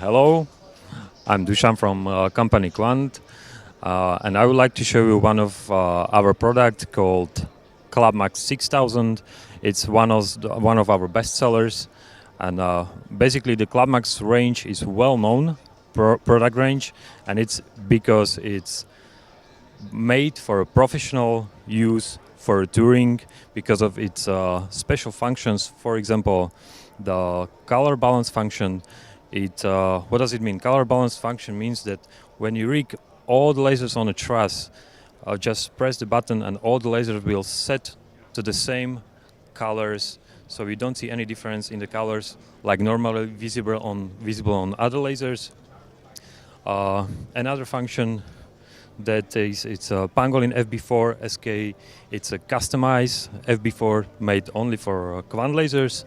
Hello, I'm Dusan from company KVANT, and I would like to show you one of our product called ClubMax 6000. It's one of our best sellers, and basically the ClubMax range is well known product range, and it's because it's made for a professional use for touring because of its special functions. For example, the color balance function. What does it mean? Color balance function means that when you rig all the lasers on a truss, just press the button and all the lasers will set to the same colors, so you don't see any difference in the colors like normally visible on other lasers. Another function that is it's a Pangolin FB4 SK. It's a customized FB4 made only for KVANT lasers.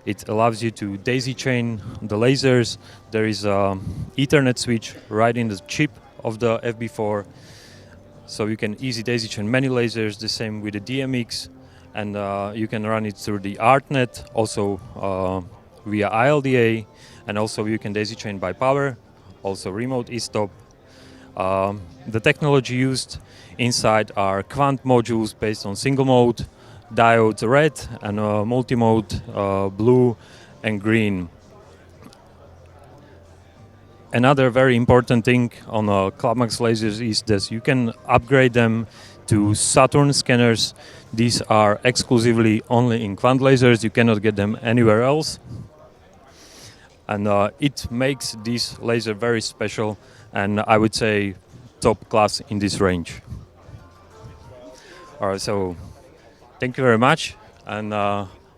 It allows you to daisy chain the lasers. There is a Ethernet switch right in the chip of the FB4, so you can easy daisy chain many lasers. The same with the DMX, and you can run it through the ArtNet, also via ILDA, and also you can daisy chain by power, also remote e-stop. The technology used inside are KVANT modules based on single mode, diodes red, and multi-mode blue and green. Another very important thing on ClubMax lasers is that you can upgrade them to Saturn Scanners. These are exclusively only in KVANT lasers. You cannot get them anywhere else. And it makes this laser very special, and I would say top class in this range. All right, so thank you very much, and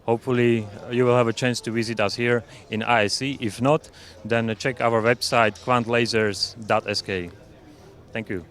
hopefully you will have a chance to visit us here in ISE. If not, then check our website kvantlasers.sk. Thank you.